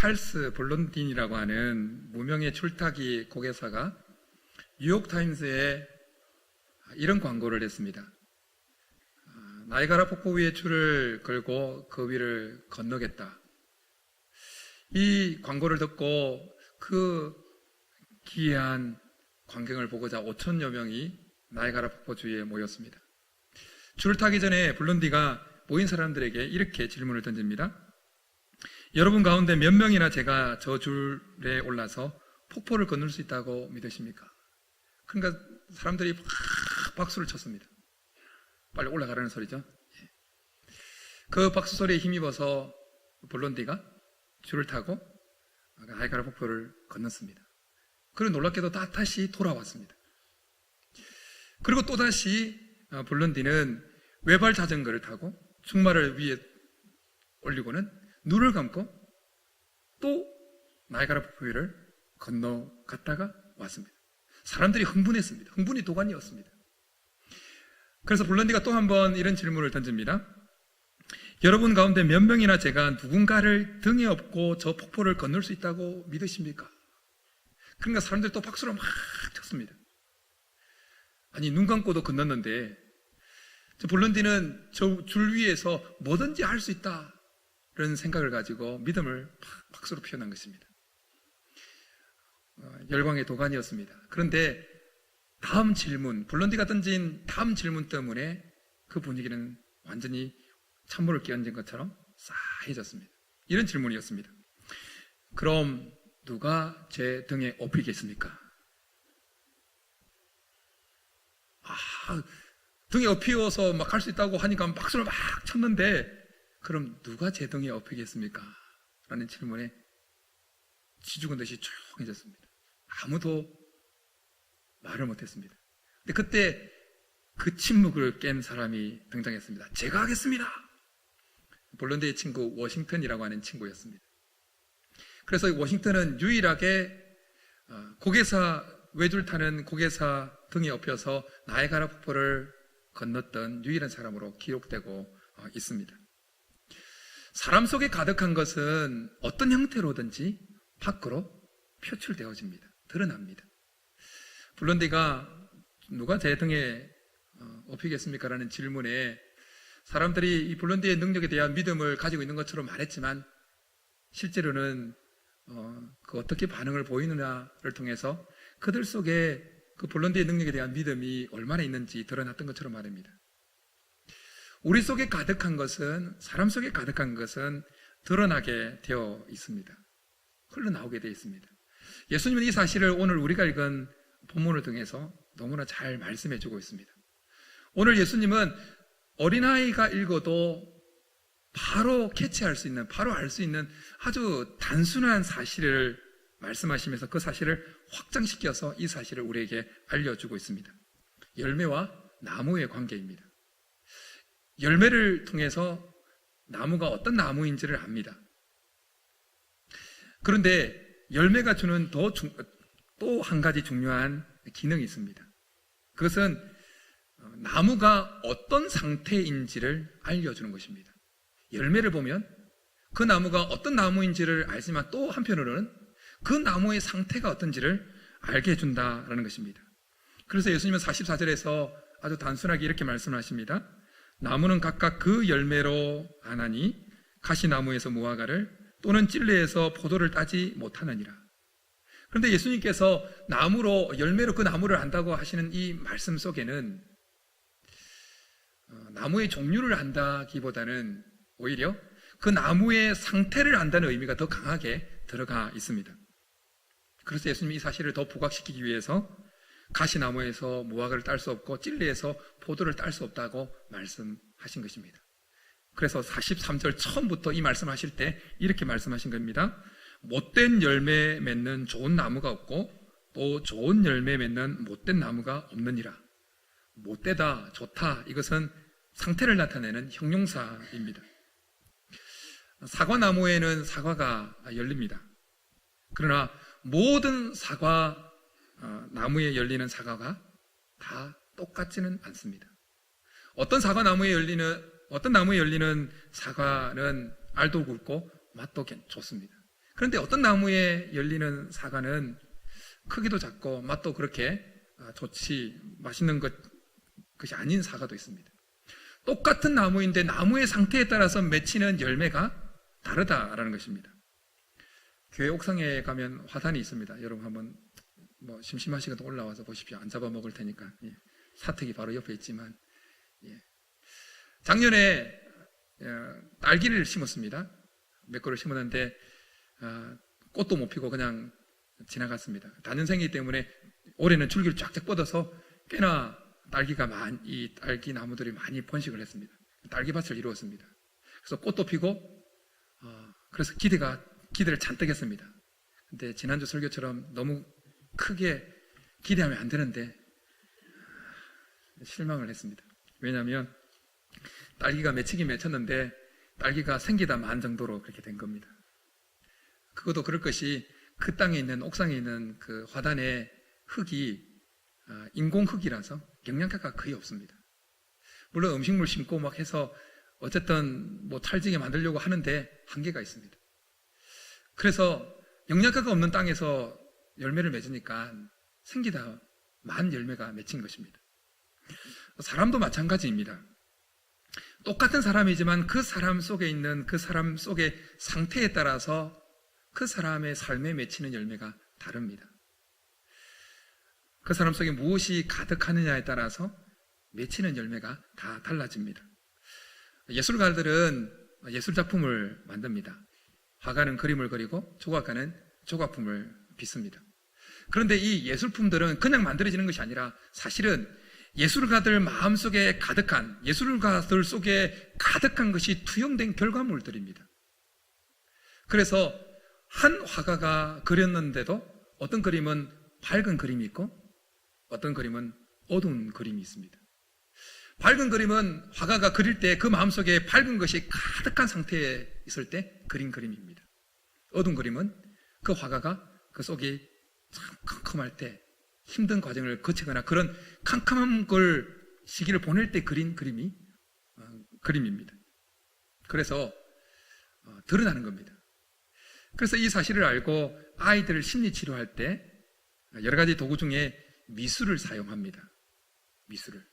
찰스 블론딘이라고 하는 무명의 줄타기 고개사가 뉴욕타임스에 이런 광고를 했습니다. 나이가라 폭포 위에 줄을 걸고 그 위를 건너겠다. 이 광고를 듣고 그 기이한 광경을 보고자 5천여 명이 나이가라 폭포 주위에 모였습니다. 줄을 타기 전에 블론디가 모인 사람들에게 이렇게 질문을 던집니다. 여러분 가운데 몇 명이나 제가 저 줄에 올라서 폭포를 건널 수 있다고 믿으십니까? 그러니까 사람들이 막 박수를 쳤습니다. 빨리 올라가라는 소리죠. 그 박수 소리에 힘입어서 블론디가 줄을 타고 나이가라 폭포를 건넜습니다. 그리고 놀랍게도 다시 돌아왔습니다. 그리고 또다시 블론디는 외발 자전거를 타고 충마를 위에 올리고는 눈을 감고 또 나이가라 폭포 위를 건너갔다가 왔습니다. 사람들이 흥분했습니다. 흥분이 도가니였습니다. 그래서 블론디가 또 한 번 이런 질문을 던집니다. 여러분 가운데 몇 명이나 제가 누군가를 등에 업고 저 폭포를 건널 수 있다고 믿으십니까? 그러니까 사람들이 또 박수를 막 쳤습니다. 아니, 눈 감고도 건넜는데 저 블론디는 저 줄 위에서 뭐든지 할 수 있다는 생각을 가지고 믿음을 박수로 표현한 것입니다. 열광의 도가니였습니다. 그런데 다음 질문, 블론디가 던진 다음 질문 때문에 그 분위기는 완전히 찬물을 끼얹은 것처럼 싸해졌습니다. 이런 질문이었습니다. 그럼 누가 제 등에 업히겠습니까? 등에 업히어서 막 할 수 있다고 하니까 박수를 막 쳤는데 그럼 누가 제 등에 업히겠습니까? 라는 질문에 쥐죽은 듯이 조용해졌습니다. 아무도 말을 못했습니다. 근데 그때 그 침묵을 깬 사람이 등장했습니다. 제가 하겠습니다. 블론디의 친구 워싱턴이라고 하는 친구였습니다. 그래서 워싱턴은 유일하게 고개사, 외줄 타는 고개사 등에 업혀서 나이가라 폭포를 건넜던 유일한 사람으로 기록되고 있습니다. 사람 속에 가득한 것은 어떤 형태로든지 밖으로 표출되어집니다. 드러납니다. 블론디가 누가 제 등에 업히겠습니까? 라는 질문에 사람들이 이 블론디의 능력에 대한 믿음을 가지고 있는 것처럼 말했지만 실제로는 그 어떻게 반응을 보이느냐를 통해서 그들 속에 그 블론디의 능력에 대한 믿음이 얼마나 있는지 드러났던 것처럼 말입니다. 우리 속에 가득한 것은, 사람 속에 가득한 것은 드러나게 되어 있습니다. 흘러나오게 되어 있습니다. 예수님은 이 사실을 오늘 우리가 읽은 본문을 통해서 너무나 잘 말씀해 주고 있습니다. 오늘 예수님은 어린아이가 읽어도 바로 캐치할 수 있는, 바로 알 수 있는 아주 단순한 사실을 말씀하시면서 그 사실을 확장시켜서 이 사실을 우리에게 알려주고 있습니다. 열매와 나무의 관계입니다. 열매를 통해서 나무가 어떤 나무인지를 압니다. 그런데 열매가 주는 또 한 가지 중요한 기능이 있습니다. 그것은 나무가 어떤 상태인지를 알려주는 것입니다. 열매를 보면 그 나무가 어떤 나무인지를 알지만 또 한편으로는 그 나무의 상태가 어떤지를 알게 해준다라는 것입니다. 그래서 예수님은 44절에서 아주 단순하게 이렇게 말씀하십니다. 나무는 각각 그 열매로 아나니 가시나무에서 무화과를 또는 찔레에서 포도를 따지 못하느니라. 그런데 예수님께서 열매로 그 나무를 안다고 하시는 이 말씀 속에는 나무의 종류를 안다기보다는 오히려 그 나무의 상태를 안다는 의미가 더 강하게 들어가 있습니다. 그래서 예수님이 이 사실을 더 부각시키기 위해서 가시나무에서 무화과를 딸 수 없고 찔레에서 포도를 딸 수 없다고 말씀하신 것입니다. 그래서 43절 처음부터 이 말씀하실 때 이렇게 말씀하신 겁니다. 못된 열매 맺는 좋은 나무가 없고 또 좋은 열매 맺는 못된 나무가 없느니라. 못되다, 좋다, 이것은 상태를 나타내는 형용사입니다. 사과나무에는 사과가 열립니다. 그러나 모든 사과 나무에 열리는 사과가 다 똑같지는 않습니다. 어떤 나무에 열리는 사과는 알도 굵고 맛도 좋습니다. 그런데 어떤 나무에 열리는 사과는 크기도 작고 맛도 그렇게 좋지 맛있는 것이 아닌 사과도 있습니다. 똑같은 나무인데 나무의 상태에 따라서 맺히는 열매가 다르다라는 것입니다. 교회 옥상에 가면 화단이 있습니다. 여러분 한번 심심하시거든 올라와서 보십시오. 안 잡아먹을 테니까. 예. 사택이 바로 옆에 있지만, 예. 작년에 딸기를 심었습니다. 몇 그루 심었는데 꽃도 못 피고 그냥 지나갔습니다. 단연생이기 때문에 올해는 줄기를 쫙쫙 뻗어서 꽤나 이 딸기 나무들이 많이 번식을 했습니다. 딸기밭을 이루었습니다. 그래서 꽃도 피고 그래서 기대를 잔뜩 했습니다. 근데 지난주 설교처럼 너무 크게 기대하면 안 되는데 실망을 했습니다. 왜냐하면 딸기가 맺히긴 맺혔는데 딸기가 생기다 만 정도로 그렇게 된 겁니다. 그것도 그럴 것이 그 땅에 있는 옥상에 있는 그 화단의 흙이 인공 흙이라서 영양가가 거의 없습니다. 물론 음식물 심고 막 해서 어쨌든 찰지게 만들려고 하는데 한계가 있습니다. 그래서 영양가가 없는 땅에서 열매를 맺으니까 생기다 만 열매가 맺힌 것입니다. 사람도 마찬가지입니다. 똑같은 사람이지만 그 사람 속에 있는 그 사람 속의 상태에 따라서 그 사람의 삶에 맺히는 열매가 다릅니다. 그 사람 속에 무엇이 가득하느냐에 따라서 맺히는 열매가 다 달라집니다. 예술가들은 예술작품을 만듭니다. 화가는 그림을 그리고 조각가는 조각품을 빚습니다. 그런데 이 예술품들은 그냥 만들어지는 것이 아니라 사실은 예술가들 마음속에 가득한, 예술가들 속에 가득한 것이 투영된 결과물들입니다. 그래서 한 화가가 그렸는데도 어떤 그림은 밝은 그림이 있고 어떤 그림은 어두운 그림이 있습니다. 밝은 그림은 화가가 그릴 때 그 마음속에 밝은 것이 가득한 상태에 있을 때 그린 그림입니다. 어두운 그림은 그 화가가 그 속이 참 컴컴할 때 힘든 과정을 거치거나 그런 캄캄한 시기를 보낼 때 그린 그림입니다. 그래서 드러나는 겁니다. 그래서 이 사실을 알고 아이들 심리치료할 때 여러 가지 도구 중에 미술을 사용합니다. 미술을.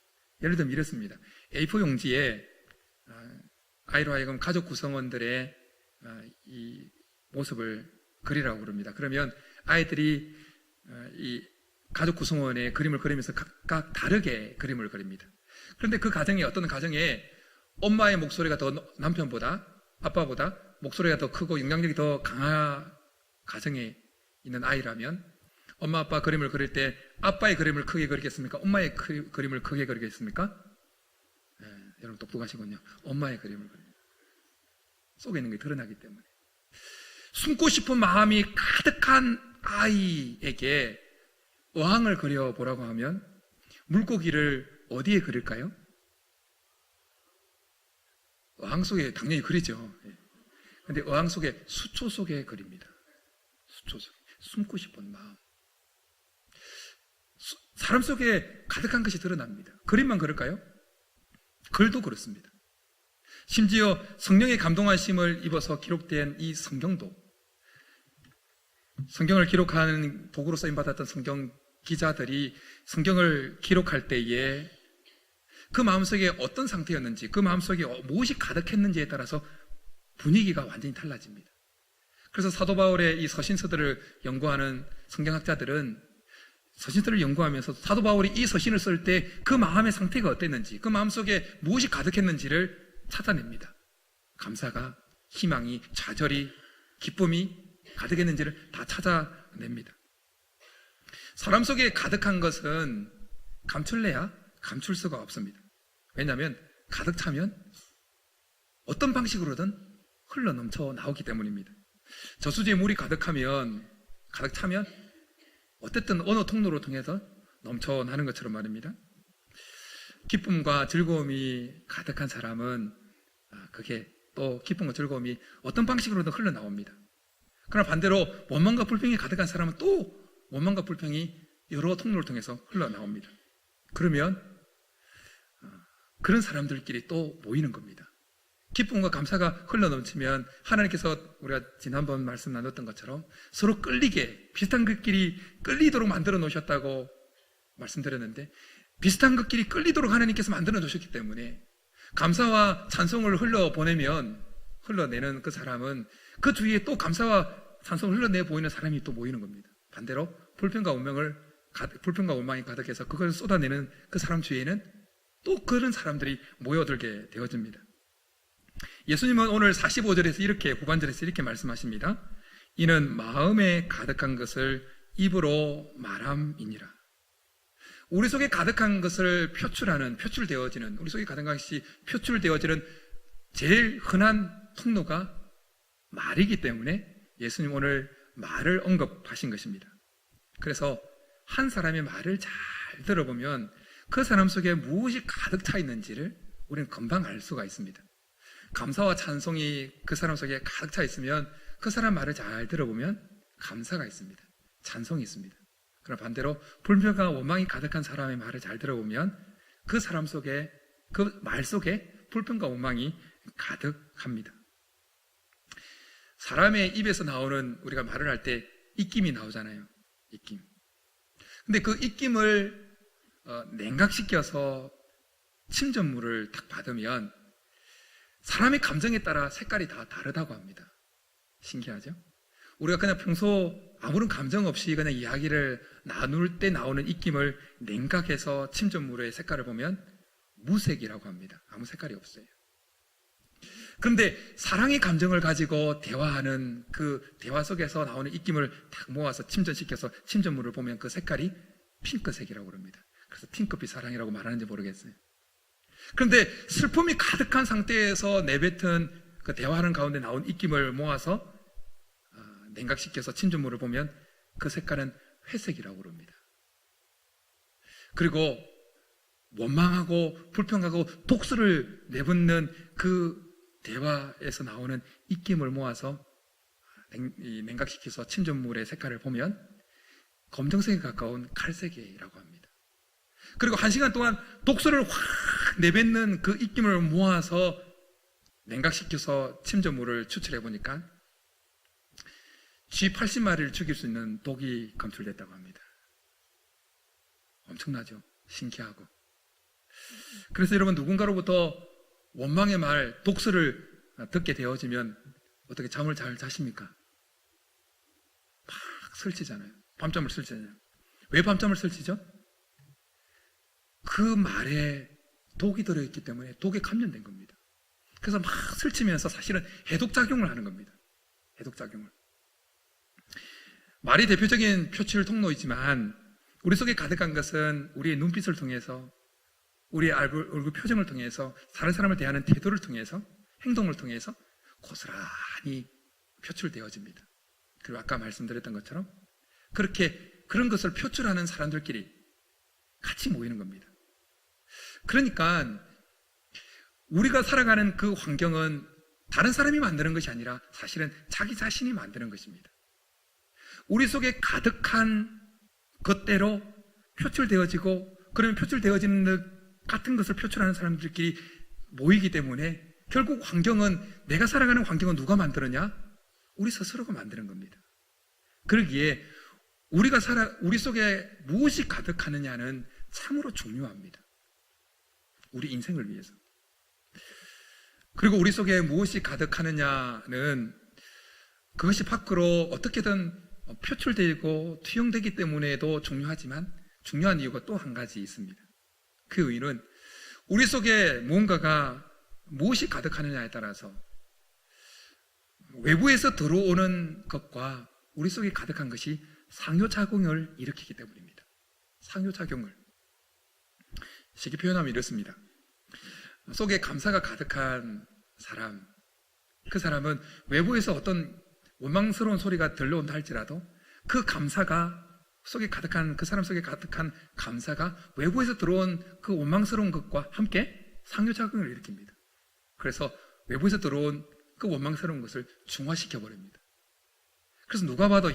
예를 들면 이렇습니다. A4 용지에 아이로 하여금 가족 구성원들의 이 모습을 그리라고 그럽니다. 그러면 아이들이 이 가족 구성원의 그림을 그리면서 각각 다르게 그림을 그립니다. 그런데 그 가정에 어떤 가정에 엄마의 목소리가 더 남편보다 아빠보다 목소리가 더 크고 영향력이 더 강한 가정에 있는 아이라면 엄마 아빠 그림을 그릴 때 아빠의 그림을 크게 그리겠습니까? 엄마의 그림을 크게 그리겠습니까? 여러분 똑똑하시군요. 엄마의 그림을 그립니다. 속에 있는 게 드러나기 때문에. 숨고 싶은 마음이 가득한 아이에게 어항을 그려보라고 하면 물고기를 어디에 그릴까요? 어항 속에 당연히 그리죠. 그런데 어항 속에 수초 속에 그립니다. 수초 속에 숨고 싶은 마음. 사람 속에 가득한 것이 드러납니다. 그림만 그럴까요? 글도 그렇습니다. 심지어 성령의 감동하심을 입어서 기록된 이 성경도 성경을 기록하는 도구로 쓰임받았던 성경 기자들이 성경을 기록할 때에 그 마음속에 어떤 상태였는지 그 마음속에 무엇이 가득했는지에 따라서 분위기가 완전히 달라집니다. 그래서 사도 바울의 이 서신서들을 연구하는 성경학자들은 서신서를 연구하면서 사도 바울이 이 서신을 쓸 때 그 마음의 상태가 어땠는지 그 마음속에 무엇이 가득했는지를 찾아냅니다. 감사가, 희망이, 좌절이, 기쁨이 가득했는지를 다 찾아냅니다. 사람 속에 가득한 것은 감출래야 감출 수가 없습니다. 왜냐하면 가득 차면 어떤 방식으로든 흘러 넘쳐 나오기 때문입니다. 저수지에 물이 가득 차면 어쨌든 어느 통로로 통해서 넘쳐나는 것처럼 말입니다. 기쁨과 즐거움이 가득한 사람은 그게 또 기쁨과 즐거움이 어떤 방식으로든 흘러나옵니다. 그러나 반대로 원망과 불평이 가득한 사람은 또 원망과 불평이 여러 통로를 통해서 흘러나옵니다. 그러면 그런 사람들끼리 또 모이는 겁니다. 기쁨과 감사가 흘러넘치면 하나님께서 우리가 지난번 말씀 나눴던 것처럼 서로 끌리게 비슷한 것끼리 끌리도록 만들어 놓으셨다고 말씀드렸는데, 비슷한 것끼리 끌리도록 하나님께서 만들어 놓으셨기 때문에 감사와 찬송을 흘러내는 그 사람은 그 주위에 또 감사와 찬송을 흘러내 보이는 사람이 또 모이는 겁니다. 반대로 불평과 원망이 가득해서 그걸 쏟아내는 그 사람 주위에는 또 그런 사람들이 모여들게 되어집니다. 예수님은 오늘 45절에서 이렇게, 후반절에서 이렇게 말씀하십니다. 이는 마음에 가득한 것을 입으로 말함이니라. 우리 속에 가득한 것을 표출되어지는, 우리 속에 가득한 것이 표출되어지는 제일 흔한 통로가 말이기 때문에 예수님 오늘 말을 언급하신 것입니다. 그래서 한 사람의 말을 잘 들어보면 그 사람 속에 무엇이 가득 차 있는지를 우리는 금방 알 수가 있습니다. 감사와 찬송이 그 사람 속에 가득 차 있으면 그 사람 말을 잘 들어보면 감사가 있습니다. 찬송이 있습니다. 그러나 반대로 불평과 원망이 가득한 사람의 말을 잘 들어보면 그 사람 속에, 그 말 속에 불평과 원망이 가득합니다. 사람의 입에서 나오는, 우리가 말을 할 때 입김이 나오잖아요. 입김. 근데 그 입김을 냉각시켜서 침전물을 딱 받으면 사람의 감정에 따라 색깔이 다 다르다고 합니다. 신기하죠? 우리가 그냥 평소 아무런 감정 없이 그냥 이야기를 나눌 때 나오는 입김을 냉각해서 침전물의 색깔을 보면 무색이라고 합니다. 아무 색깔이 없어요. 그런데 사랑의 감정을 가지고 대화하는 그 대화 속에서 나오는 입김을 딱 모아서 침전시켜서 침전물을 보면 그 색깔이 핑크색이라고 그럽니다. 그래서 핑크빛 사랑이라고 말하는지 모르겠어요. 그런데 슬픔이 가득한 상태에서 내뱉은 그 대화하는 가운데 나온 입김을 모아서 냉각시켜서 침전물을 보면 그 색깔은 회색이라고 그럽니다. 그리고 원망하고 불평하고 독수를 내붓는 그 대화에서 나오는 입김을 모아서 냉각시켜서 침전물의 색깔을 보면 검정색에 가까운 칼색이라고 합니다. 그리고 1시간 동안 독소를 확 내뱉는 그 입김을 모아서 냉각시켜서 침전물을 추출해 보니까 쥐 80마리를 죽일 수 있는 독이 검출됐다고 합니다. 엄청나죠? 신기하고. 그래서 여러분, 누군가로부터 원망의 말, 독서를 듣게 되어지면 어떻게 잠을 잘 자십니까? 막 설치잖아요. 밤잠을 설치잖아요. 왜 밤잠을 설치죠? 그 말에 독이 들어있기 때문에 독에 감염된 겁니다. 그래서 막 설치면서 사실은 해독작용을 하는 겁니다. 해독작용을. 말이 대표적인 표출 통로이지만 우리 속에 가득한 것은 우리의 눈빛을 통해서, 우리의 얼굴 표정을 통해서, 다른 사람을 대하는 태도를 통해서, 행동을 통해서 고스란히 표출되어집니다. 그리고 아까 말씀드렸던 것처럼 그런 것을 표출하는 사람들끼리 같이 모이는 겁니다. 그러니까 우리가 살아가는 그 환경은 다른 사람이 만드는 것이 아니라 사실은 자기 자신이 만드는 것입니다. 우리 속에 가득한 것대로 표출되어지고, 그러면 표출되어지는 같은 것을 표출하는 사람들끼리 모이기 때문에 결국 내가 살아가는 환경은 누가 만들었냐? 우리 스스로가 만드는 겁니다. 그러기에 우리 속에 무엇이 가득하느냐는 참으로 중요합니다. 우리 인생을 위해서. 그리고 우리 속에 무엇이 가득하느냐는 그것이 밖으로 어떻게든 표출되고 투영되기 때문에도 중요하지만 중요한 이유가 또 한 가지 있습니다. 그 이유는 우리 속에 무엇이 가득하느냐에 따라서 외부에서 들어오는 것과 우리 속에 가득한 것이 상호작용을 일으키기 때문입니다. 상호작용을. 쉽게 표현하면 이렇습니다. 속에 감사가 가득한 사람, 그 사람은 외부에서 어떤 원망스러운 소리가 들려온다 할지라도 그 감사가 그 사람 속에 가득한 감사가 외부에서 들어온 그 원망스러운 것과 함께 상호작용을 일으킵니다. 그래서 외부에서 들어온 그 원망스러운 것을 중화시켜 버립니다. 그래서 누가 봐도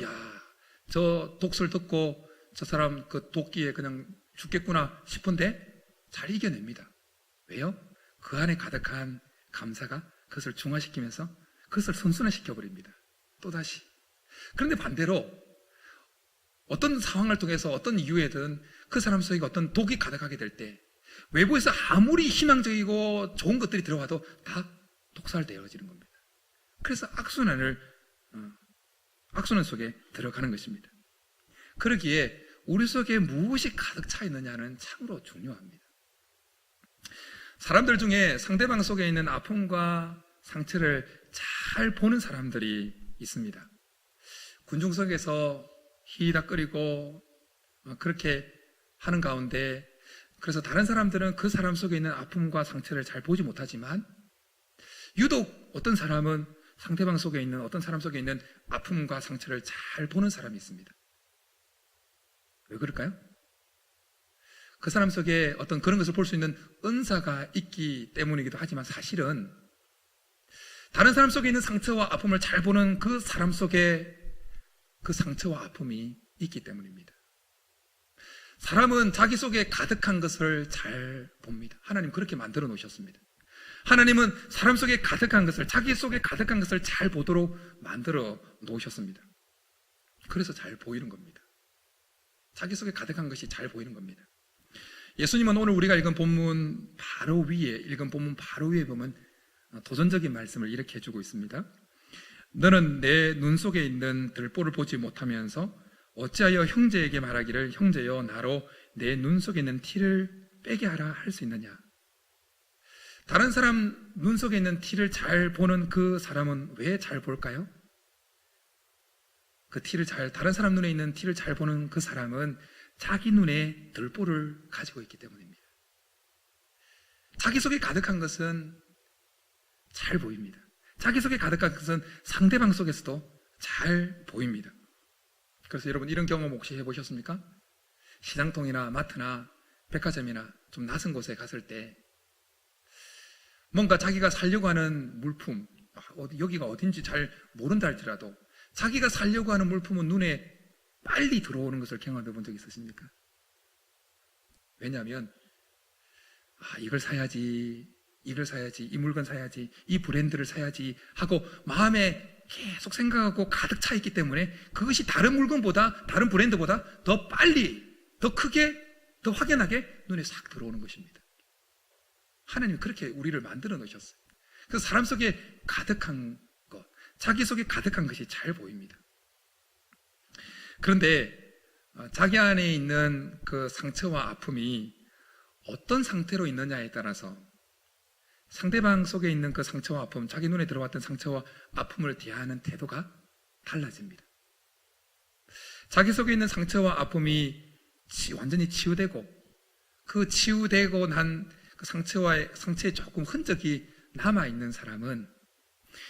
저 독설 듣고 저 사람 그 도끼에 그냥 죽겠구나 싶은데 잘 이겨냅니다. 왜요? 그 안에 가득한 감사가 그것을 중화시키면서 그것을 선순환시켜버립니다. 또다시. 그런데 반대로 어떤 상황을 통해서 어떤 이유에든 그 사람 속에 어떤 독이 가득하게 될 때 외부에서 아무리 희망적이고 좋은 것들이 들어와도 다 독살되어지는 겁니다. 그래서 악순환 속에 들어가는 것입니다. 그러기에 우리 속에 무엇이 가득 차 있느냐는 참으로 중요합니다. 사람들 중에 상대방 속에 있는 아픔과 상처를 잘 보는 사람들이 있습니다. 군중 속에서 히히닥거리고 그렇게 하는 가운데, 그래서 다른 사람들은 그 사람 속에 있는 아픔과 상처를 잘 보지 못하지만 유독 어떤 사람은 상대방 속에 있는, 어떤 사람 속에 있는 아픔과 상처를 잘 보는 사람이 있습니다. 왜 그럴까요? 그 사람 속에 어떤 그런 것을 볼 수 있는 은사가 있기 때문이기도 하지만, 사실은 다른 사람 속에 있는 상처와 아픔을 잘 보는 그 사람 속에 그 상처와 아픔이 있기 때문입니다. 사람은 자기 속에 가득한 것을 잘 봅니다. 하나님 그렇게 만들어 놓으셨습니다. 하나님은 사람 속에 가득한 것을, 자기 속에 가득한 것을 잘 보도록 만들어 놓으셨습니다. 그래서 잘 보이는 겁니다. 자기 속에 가득한 것이 잘 보이는 겁니다. 예수님은 오늘 우리가 읽은 본문 바로 위에 보면 도전적인 말씀을 이렇게 해주고 있습니다. 너는 내 눈 속에 있는 들보를 보지 못하면서 어찌하여 형제에게 말하기를 형제여 나로 내 눈 속에 있는 티를 빼게 하라 할 수 있느냐. 다른 사람 눈 속에 있는 티를 잘 보는 그 사람은 왜 잘 볼까요? 다른 사람 눈에 있는 티를 잘 보는 그 사람은 자기 눈에 들보를 가지고 있기 때문입니다. 자기 속에 가득한 것은 잘 보입니다. 자기 속에 가득한 것은 상대방 속에서도 잘 보입니다. 그래서 여러분 이런 경험 혹시 해보셨습니까? 시장통이나 마트나 백화점이나 좀 낯선 곳에 갔을 때 뭔가 자기가 살려고 하는 물품, 여기가 어딘지 잘 모른다 할지라도 자기가 살려고 하는 물품은 눈에 빨리 들어오는 것을 경험해 본 적 있으십니까? 왜냐하면 이걸 사야지, 이 물건 사야지, 이 브랜드를 사야지 하고 마음에 계속 생각하고 가득 차 있기 때문에 그것이 다른 물건보다, 다른 브랜드보다 더 빨리, 더 크게, 더 확연하게 눈에 싹 들어오는 것입니다. 하나님은 그렇게 우리를 만들어 놓으셨어요. 그래서 사람 속에 가득한 것, 자기 속에 가득한 것이 잘 보입니다. 그런데 자기 안에 있는 그 상처와 아픔이 어떤 상태로 있느냐에 따라서 상대방 속에 있는 그 상처와 아픔, 자기 눈에 들어왔던 상처와 아픔을 대하는 태도가 달라집니다. 자기 속에 있는 상처와 아픔이 완전히 치유되고 그 치유되고 난 그 상처에 조금 흔적이 남아있는 사람은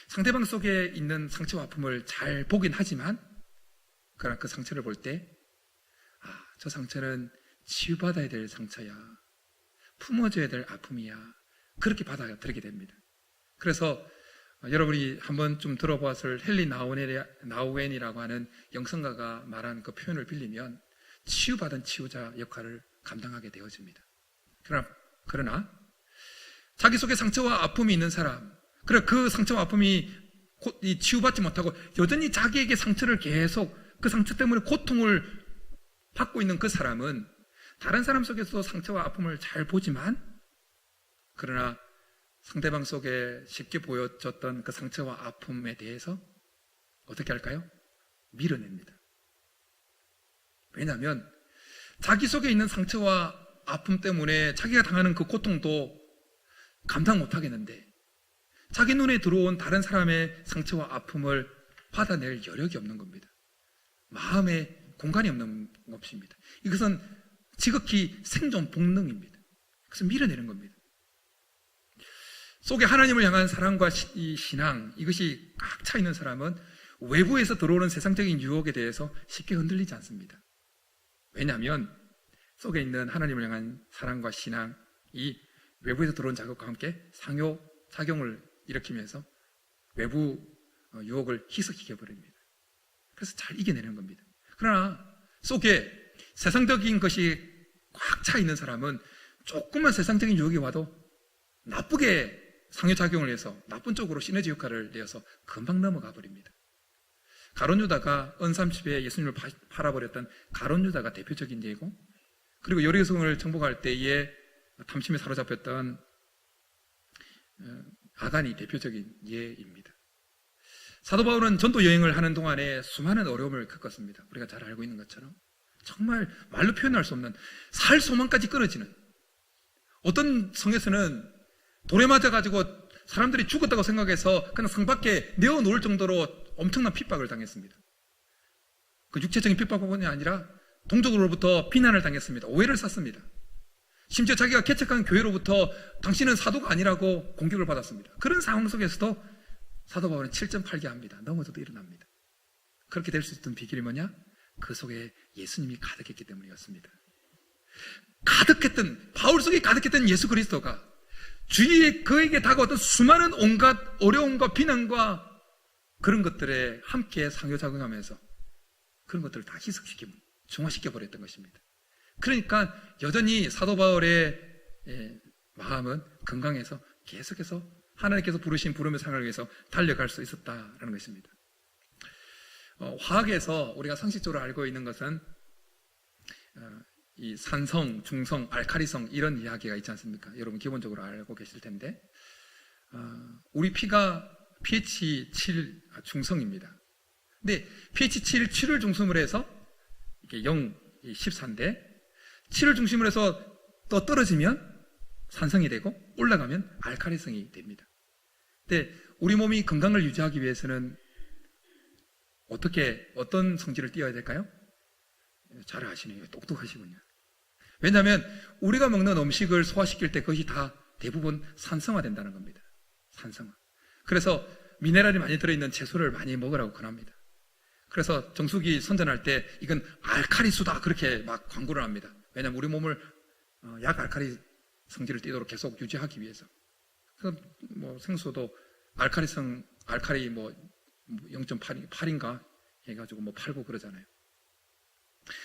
상대방 속에 있는 상처와 아픔을 잘 보긴 하지만, 그러나 그 상처를 볼 때 저 상처는 치유받아야 될 상처야, 품어줘야 될 아픔이야, 그렇게 받아들이게 됩니다. 그래서 여러분이 한번 좀 들어보았을 헨리 나우엔이라고 하는 영성가가 말한 그 표현을 빌리면 치유받은 치유자 역할을 감당하게 되어집니다. 그러나 자기 속에 상처와 아픔이 있는 사람, 그 상처와 아픔이 치유받지 못하고 여전히 자기에게 상처를 계속, 그 상처 때문에 고통을 받고 있는 그 사람은 다른 사람 속에서도 상처와 아픔을 잘 보지만, 그러나 상대방 속에 쉽게 보여졌던 그 상처와 아픔에 대해서 어떻게 할까요? 밀어냅니다. 왜냐하면 자기 속에 있는 상처와 아픔 때문에 자기가 당하는 그 고통도 감당 못하겠는데 자기 눈에 들어온 다른 사람의 상처와 아픔을 받아낼 여력이 없는 겁니다. 마음에 공간이 없는 것입니다. 이것은 지극히 생존 본능입니다. 그래서 밀어내는 겁니다. 속에 하나님을 향한 사랑과 신앙, 이것이 꽉 차 있는 사람은 외부에서 들어오는 세상적인 유혹에 대해서 쉽게 흔들리지 않습니다. 왜냐하면 속에 있는 하나님을 향한 사랑과 신앙이 외부에서 들어온 자극과 함께 상호작용을 일으키면서 외부 유혹을 희석시켜버립니다. 그래서 잘 이겨내는 겁니다. 그러나 속에 세상적인 것이 꽉 차 있는 사람은 조금만 세상적인 유혹이 와도 나쁘게 상호작용을 해서 나쁜 쪽으로 시너지 효과를 내어서 금방 넘어가 버립니다. 가룟 유다가 언삼십에 예수님을 팔아버렸던 가룟 유다가 대표적인 예고, 그리고 여리고성을 정복할 때에 탐심에 사로잡혔던 아간이 대표적인 예입니다. 사도 바울은 전도 여행을 하는 동안에 수많은 어려움을 겪었습니다. 우리가 잘 알고 있는 것처럼 정말 말로 표현할 수 없는 살 소망까지 끊어지는, 어떤 성에서는 돌에 맞아가지고 사람들이 죽었다고 생각해서 그냥 성 밖에 내어놓을 정도로 엄청난 핍박을 당했습니다. 그 육체적인 핍박뿐만이 아니라 동족으로부터 비난을 당했습니다. 오해를 샀습니다. 심지어 자기가 개척한 교회로부터 당신은 사도가 아니라고 공격을 받았습니다. 그런 상황 속에서도 사도 바울은 7.8개 합니다. 넘어져도 일어납니다. 그렇게 될 수 있던 비결이 뭐냐? 그 속에 예수님이 가득했기 때문이었습니다. 가득했던, 바울 속에 가득했던 예수 그리스도가 주위에 그에게 다가왔던 수많은 온갖 어려움과 비난과 그런 것들에 함께 상호작용하면서 그런 것들을 다 희석시키고 중화시켜버렸던 것입니다. 그러니까 여전히 사도 바울의 마음은 건강해서 계속해서 하나님께서 부르신 부름의 생활을 위해서 달려갈 수 있었다는 것입니다. 화학에서 우리가 상식적으로 알고 있는 것은 이 산성, 중성, 알칼리성 이런 이야기가 있지 않습니까? 여러분 기본적으로 알고 계실 텐데 우리 피가 pH 7 중성입니다. 근데 pH 7을 중심으로 해서 이게 0, 14인데 7을 중심으로 해서 또 떨어지면 산성이 되고 올라가면 알칼리성이 됩니다. 근데 우리 몸이 건강을 유지하기 위해서는 어떤 성질을 띄어야 될까요? 잘 아시네요. 똑똑하시군요. 왜냐하면 우리가 먹는 음식을 소화시킬 때 그것이 다 대부분 산성화된다는 겁니다. 산성화. 그래서 미네랄이 많이 들어있는 채소를 많이 먹으라고 권합니다. 그래서 정수기 선전할 때 이건 알칼리수다 그렇게 막 광고를 합니다. 왜냐하면 우리 몸을 약 알칼리 성질을 띄도록 계속 유지하기 위해서. 그래서 뭐 생수도 알칼리 뭐 0.8인가 해가지고 뭐 팔고 그러잖아요.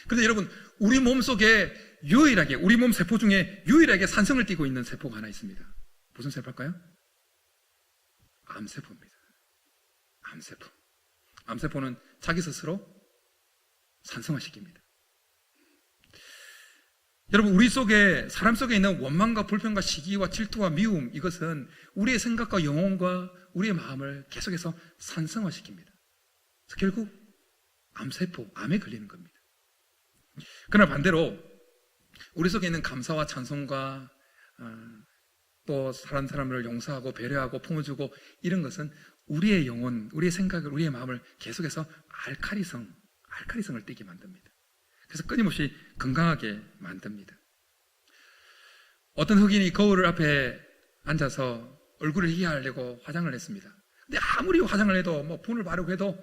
그런데 여러분, 우리 몸 속에 유일하게, 우리 몸 세포 중에 유일하게 산성을 띠고 있는 세포가 하나 있습니다. 무슨 세포일까요? 암세포입니다. 암세포. 암세포는 자기 스스로 산성화시킵니다. 여러분, 우리 속에, 사람 속에 있는 원망과 불평과 시기와 질투와 미움, 이것은 우리의 생각과 영혼과 우리의 마음을 계속해서 산성화시킵니다. 그래서 결국 암세포, 암에 걸리는 겁니다. 그러나 반대로 우리 속에 있는 감사와 찬송과 또 다른 사람을 용서하고 배려하고 품어주고 이런 것은 우리의 영혼, 우리의 생각을, 우리의 마음을 계속해서 알칼리성을 띠게 만듭니다. 그래서 끊임없이 건강하게 만듭니다. 어떤 흑인이 거울 앞에 앉아서 얼굴을 희화하려고 화장을 했습니다. 근데 아무리 화장을 해도 뭐 붓을 바르고 해도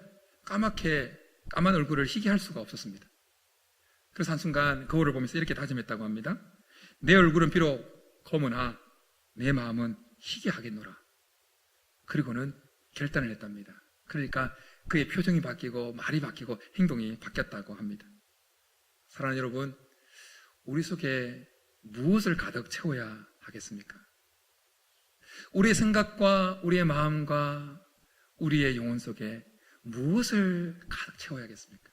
까만 얼굴을 희게 할 수가 없었습니다. 그래서 한순간 거울을 보면서 이렇게 다짐했다고 합니다. 내 얼굴은 비록 검으나 내 마음은 희게 하겠노라. 그리고는 결단을 했답니다. 그러니까 그의 표정이 바뀌고 말이 바뀌고 행동이 바뀌었다고 합니다. 사랑하는 여러분, 우리 속에 무엇을 가득 채워야 하겠습니까? 우리의 생각과 우리의 마음과 우리의 영혼 속에 무엇을 가득 채워야겠습니까?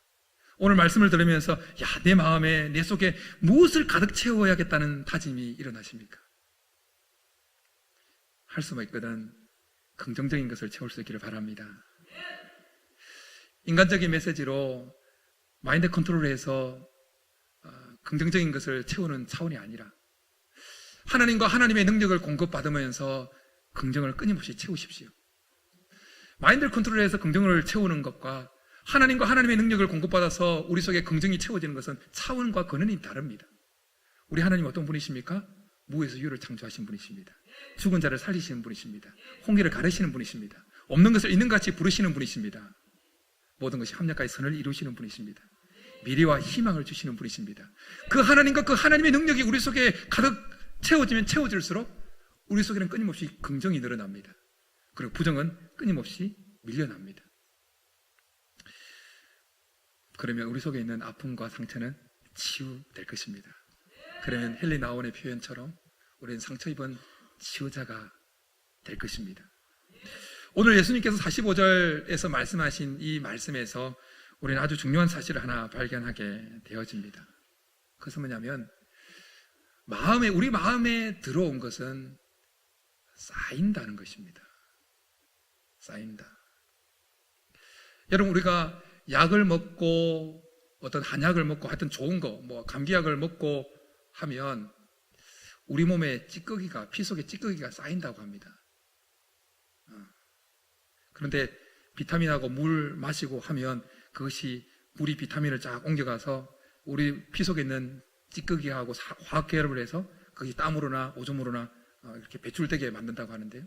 오늘 말씀을 들으면서 야, 내 마음에, 내 속에 무엇을 가득 채워야겠다는 다짐이 일어나십니까? 할 수만 있거든 긍정적인 것을 채울 수 있기를 바랍니다. 인간적인 메시지로 마인드 컨트롤을 해서 긍정적인 것을 채우는 차원이 아니라 하나님과 하나님의 능력을 공급받으면서 긍정을 끊임없이 채우십시오. 마인드 컨트롤을 해서 긍정을 채우는 것과 하나님과 하나님의 능력을 공급받아서 우리 속에 긍정이 채워지는 것은 차원과 근원이 다릅니다. 우리 하나님 어떤 분이십니까? 무에서 유를 창조하신 분이십니다. 죽은 자를 살리시는 분이십니다. 홍해를 가르시는 분이십니다. 없는 것을 있는 같이 부르시는 분이십니다. 모든 것이 합력하여 선을 이루시는 분이십니다. 미래와 희망을 주시는 분이십니다. 그 하나님과 그 하나님의 능력이 우리 속에 가득 채워지면 채워질수록 우리 속에는 끊임없이 긍정이 늘어납니다. 그리고 부정은 끊임없이 밀려납니다. 그러면 우리 속에 있는 아픔과 상처는 치유될 것입니다. 그러면 헨리 나원의 표현처럼 우리는 상처 입은 치유자가 될 것입니다. 오늘 예수님께서 45절에서 말씀하신 이 말씀에서 우리는 아주 중요한 사실을 하나 발견하게 되어집니다. 그것은 뭐냐면 우리 마음에 들어온 것은 쌓인다는 것입니다. 쌓인다. 여러분, 우리가 약을 먹고 어떤 한약을 먹고 하여튼 좋은 거, 감기약을 먹고 하면 우리 몸에 찌꺼기가, 피 속에 찌꺼기가 쌓인다고 합니다. 그런데 비타민하고 물 마시고 하면 그것이 물이 비타민을 쫙 옮겨가서 우리 피 속에 있는 찌꺼기하고 화학 결합을 해서 그것이 땀으로나 오줌으로나 이렇게 배출되게 만든다고 하는데요.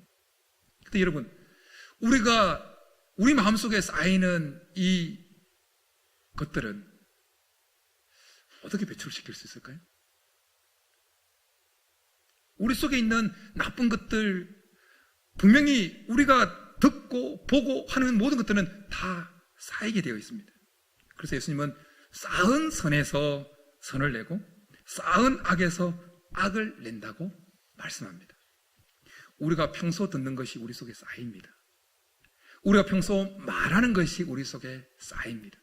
근데 여러분, 우리 마음속에 쌓이는 이 것들은 어떻게 배출시킬 수 있을까요? 우리 속에 있는 나쁜 것들, 분명히 우리가 듣고 보고 하는 모든 것들은 다 쌓이게 되어 있습니다. 그래서 예수님은 쌓은 선에서 선을 내고 쌓은 악에서 악을 낸다고 말씀합니다. 우리가 평소 듣는 것이 우리 속에 쌓입니다. 우리가 평소 말하는 것이 우리 속에 쌓입니다.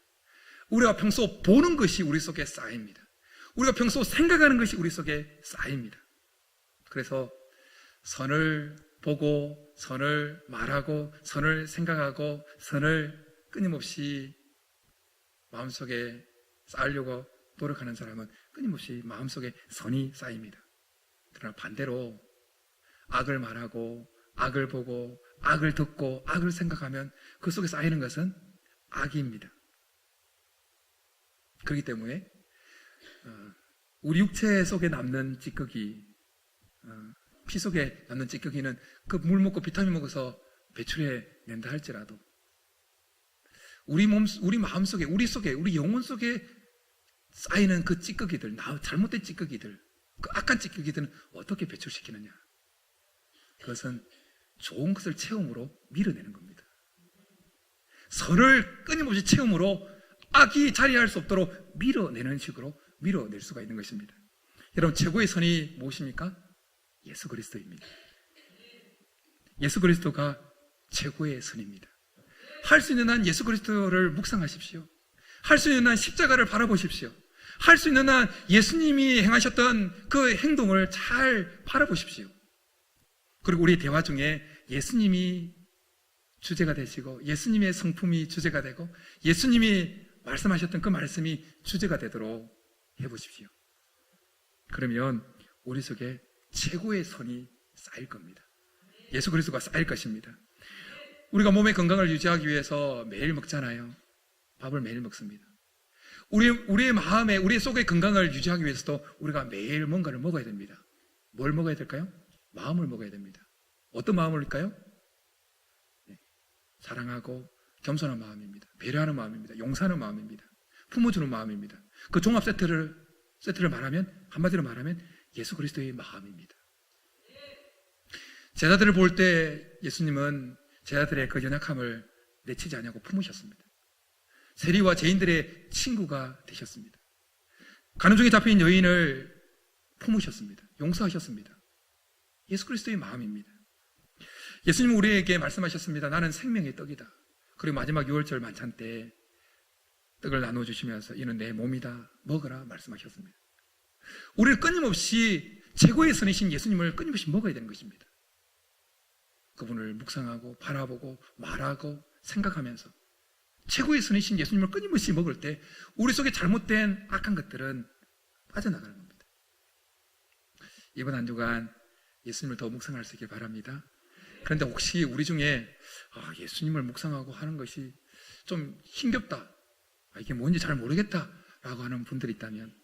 우리가 평소 보는 것이 우리 속에 쌓입니다. 우리가 평소 생각하는 것이 우리 속에 쌓입니다. 그래서 선을 보고 선을 말하고 선을 생각하고 선을 끊임없이 마음속에 쌓으려고 노력하는 사람은 끊임없이 마음속에 선이 쌓입니다. 그러나 반대로 악을 말하고 악을 보고 악을 듣고 악을 생각하면 그 속에 쌓이는 것은 악입니다. 그렇기 때문에 우리 육체 속에 남는 찌꺼기, 피 속에 남는 찌꺼기는 그 물 먹고 비타민 먹어서 배출해 낸다 할지라도 우리 마음 속에, 우리 영혼 속에 쌓이는 그 찌꺼기들, 잘못된 찌꺼기들, 그 악한 찌꺼기들은 어떻게 배출시키느냐? 그것은 좋은 것을 체험으로 밀어내는 겁니다. 선을 끊임없이 체험으로 악이 자리할 수 없도록 밀어내는 식으로 밀어낼 수가 있는 것입니다. 여러분, 최고의 선이 무엇입니까? 예수 그리스도입니다. 예수 그리스도가 최고의 선입니다. 할 수 있는 한 예수 그리스도를 묵상하십시오. 할 수 있는 한 십자가를 바라보십시오. 할 수 있는 한 예수님이 행하셨던 그 행동을 잘 바라보십시오. 그리고 우리 대화 중에 예수님이 주제가 되시고 예수님의 성품이 주제가 되고 예수님이 말씀하셨던 그 말씀이 주제가 되도록 해보십시오. 그러면 우리 속에 최고의 선이 쌓일 겁니다. 예수 그리스도가 쌓일 것입니다. 우리가 몸의 건강을 유지하기 위해서 매일 먹잖아요. 밥을 매일 먹습니다. 우리의 마음에, 우리 속의 건강을 유지하기 위해서도 우리가 매일 뭔가를 먹어야 됩니다. 뭘 먹어야 될까요? 마음을 먹어야 됩니다. 어떤 마음일까요? 네. 사랑하고 겸손한 마음입니다. 배려하는 마음입니다. 용서하는 마음입니다. 품어주는 마음입니다. 그 종합 세트를 말하면, 한마디로 말하면 예수 그리스도의 마음입니다. 제자들을 볼 때 예수님은 제자들의 그 연약함을 내치지 않냐고 품으셨습니다. 세리와 죄인들의 친구가 되셨습니다. 간음중에 잡힌 여인을 품으셨습니다. 용서하셨습니다. 예수 그리스도의 마음입니다. 예수님은 우리에게 말씀하셨습니다. 나는 생명의 떡이다. 그리고 마지막 6월절 만찬 때 떡을 나눠주시면서 이는 내 몸이다. 먹으라 말씀하셨습니다. 우리를 끊임없이 최고의 선이신 예수님을 끊임없이 먹어야 되는 것입니다. 그분을 묵상하고 바라보고 말하고 생각하면서 최고의 선이신 예수님을 끊임없이 먹을 때 우리 속에 잘못된 악한 것들은 빠져나가는 겁니다. 이번 한 주간 예수님을 더 묵상할 수 있길 바랍니다. 그런데 혹시 우리 중에 예수님을 묵상하고 하는 것이 좀 힘겹다, 이게 뭔지 잘 모르겠다 라고 하는 분들이 있다면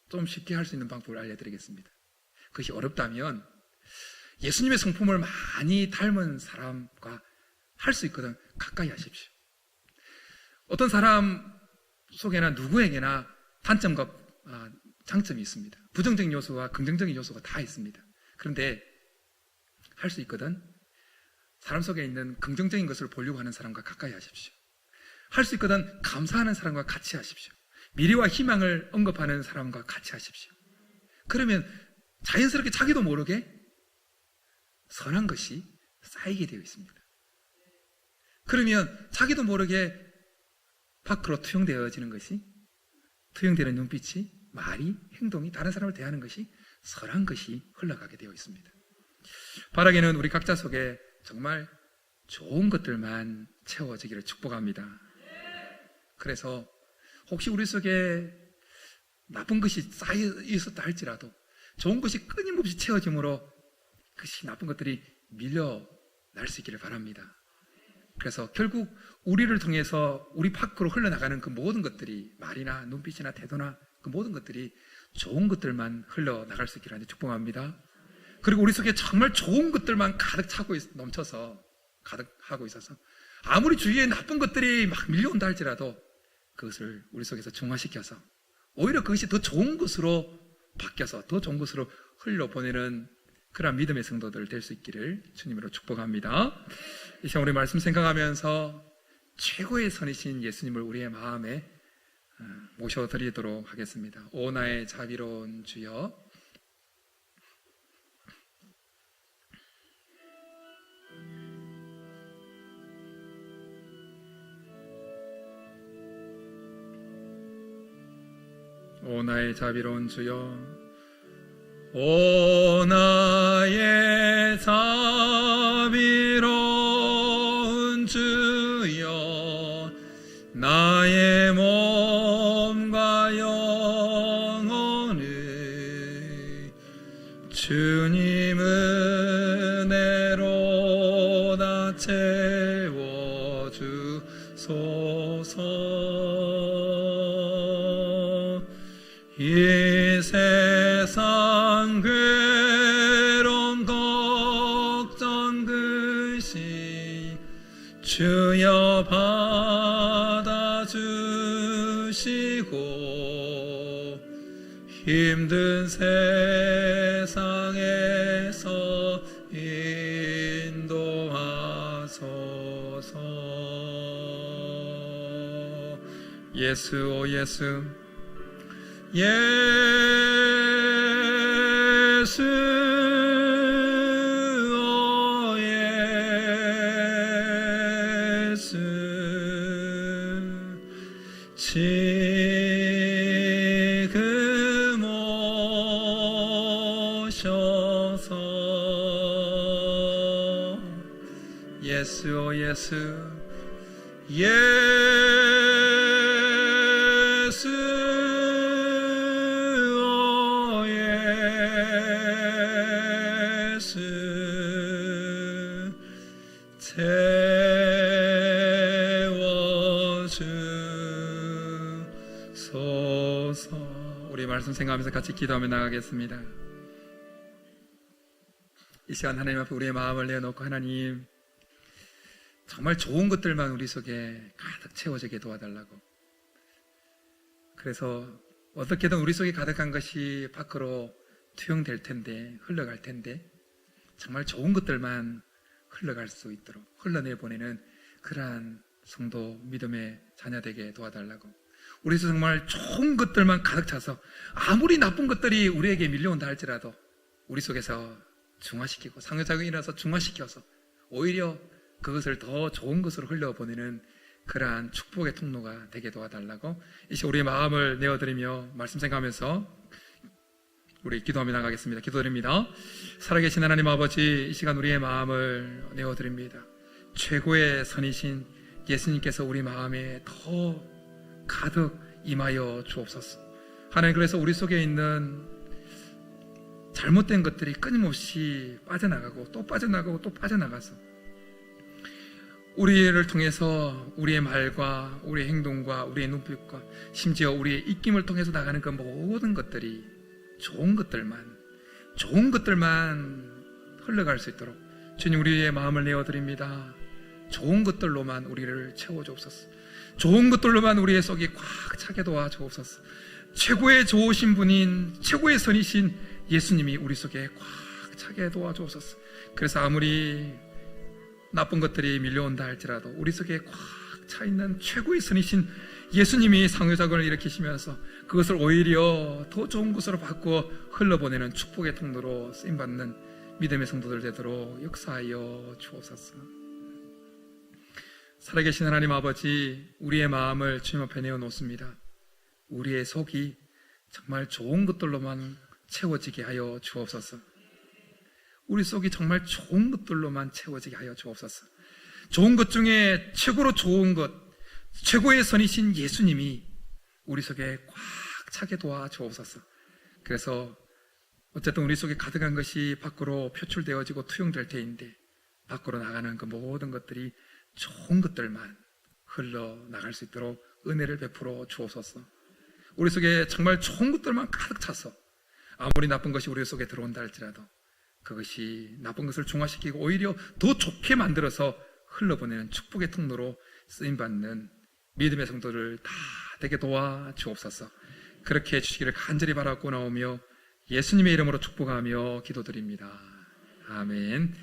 좀 쉽게 할 수 있는 방법을 알려드리겠습니다. 그것이 어렵다면 예수님의 성품을 많이 닮은 사람과 할 수 있거든 가까이 하십시오. 어떤 사람 속에나 누구에게나 단점과 장점이 있습니다. 부정적인 요소와 긍정적인 요소가 다 있습니다. 그런데 할 수 있거든 사람 속에 있는 긍정적인 것을 보려고 하는 사람과 가까이 하십시오. 할 수 있거든 감사하는 사람과 같이 하십시오. 미래와 희망을 언급하는 사람과 같이 하십시오. 그러면 자연스럽게 자기도 모르게 선한 것이 쌓이게 되어 있습니다. 그러면 자기도 모르게 밖으로 투영되어지는 것이, 투영되는 눈빛이, 말이, 행동이, 다른 사람을 대하는 것이 선한 것이 흘러가게 되어 있습니다. 바라기는 우리 각자 속에 정말 좋은 것들만 채워지기를 축복합니다. 그래서 혹시 우리 속에 나쁜 것이 쌓여 있었다 할지라도 좋은 것이 끊임없이 채워짐으로 그것이 나쁜 것들이 밀려날 수 있기를 바랍니다. 그래서 결국 우리를 통해서 우리 밖으로 흘러나가는 그 모든 것들이, 말이나 눈빛이나 태도나 그 모든 것들이 좋은 것들만 흘러나갈 수 있기를 축복합니다. 그리고 우리 속에 정말 좋은 것들만 가득 차고 넘쳐서 가득하고 있어서 아무리 주위에 나쁜 것들이 막 밀려온다 할지라도 그것을 우리 속에서 중화시켜서 오히려 그것이 더 좋은 것으로 바뀌어서 더 좋은 것으로 흘려보내는 그런 믿음의 성도들 될 수 있기를 주님으로 축복합니다. 이 시간 우리 말씀 생각하면서 최고의 선이신 예수님을 우리의 마음에 모셔드리도록 하겠습니다. 오 나의 자비로운 주여, 오 나의 자비로운 주여, 오 나의 자비로운 주여, 나의 몸과 영혼을 주님 은혜로 다 채워주소서. 이 세상 괴로운 걱정 그시 주여 받아주시고 힘든 세상에서 인도하소서. 예수, 오 예수, 예수, 오 예수, 지금 오셔서. 예수, 오 예수, 예수, 채워주소서. 우리 말씀 생각하면서 같이 기도하며 나가겠습니다. 이 시간 하나님 앞에 우리의 마음을 내어놓고, 하나님 정말 좋은 것들만 우리 속에 가득 채워지게 도와달라고. 그래서 어떻게든 우리 속에 가득한 것이 밖으로 투영될 텐데, 흘러갈 텐데, 정말 좋은 것들만 흘러갈 수 있도록 흘러내보내는 그러한 성도 믿음의 자녀 되게 도와달라고. 우리에서 정말 좋은 것들만 가득 차서 아무리 나쁜 것들이 우리에게 밀려온다 할지라도 우리 속에서 중화시키고, 상호작용이 일어나서 중화시켜서 오히려 그것을 더 좋은 것으로 흘려보내는 그러한 축복의 통로가 되게 도와달라고. 이제 우리의 마음을 내어드리며 말씀 생각하면서 우리 기도하며 나가겠습니다. 기도드립니다. 살아계신 하나님 아버지, 이 시간 우리의 마음을 내어드립니다. 최고의 선이신 예수님께서 우리 마음에 더 가득 임하여 주옵소서. 하나님, 그래서 우리 속에 있는 잘못된 것들이 끊임없이 빠져나가고 또 빠져나가고 또 빠져나가서 우리를 통해서 우리의 말과 우리의 행동과 우리의 눈빛과 심지어 우리의 입김을 통해서 나가는 그 모든 것들이 좋은 것들만 흘러갈 수 있도록 주님, 우리의 마음을 내어드립니다. 좋은 것들로만 우리를 채워주옵소서. 좋은 것들로만 우리의 속이 꽉 차게 도와주옵소서. 최고의 좋으신 분인, 최고의 선이신 예수님이 우리 속에 꽉 차게 도와주옵소서. 그래서 아무리 나쁜 것들이 밀려온다 할지라도 우리 속에 꽉 차있는 최고의 선이신 예수님이 상호작용을 일으키시면서 그것을 오히려 더 좋은 것으로 바꾸어 흘러보내는 축복의 통로로 쓰임받는 믿음의 성도들 되도록 역사하여 주옵소서. 살아계신 하나님 아버지, 우리의 마음을 주님 앞에 내어놓습니다. 우리의 속이 정말 좋은 것들로만 채워지게 하여 주옵소서. 우리 속이 정말 좋은 것들로만 채워지게 하여 주옵소서. 좋은 것 중에 최고로 좋은 것, 최고의 선이신 예수님이 우리 속에 꽉 차게 도와 주옵소서. 그래서 어쨌든 우리 속에 가득한 것이 밖으로 표출되어지고 투영될 테인데, 밖으로 나가는 그 모든 것들이 좋은 것들만 흘러나갈 수 있도록 은혜를 베풀어 주옵소서. 우리 속에 정말 좋은 것들만 가득 차서 아무리 나쁜 것이 우리 속에 들어온다 할지라도 그것이 나쁜 것을 중화시키고 오히려 더 좋게 만들어서 흘러보내는 축복의 통로로 쓰임받는 믿음의 성도를 다 되게 도와 주옵소서. 그렇게 해주시기를 간절히 바라고 나오며 예수님의 이름으로 축복하며 기도드립니다. 아멘.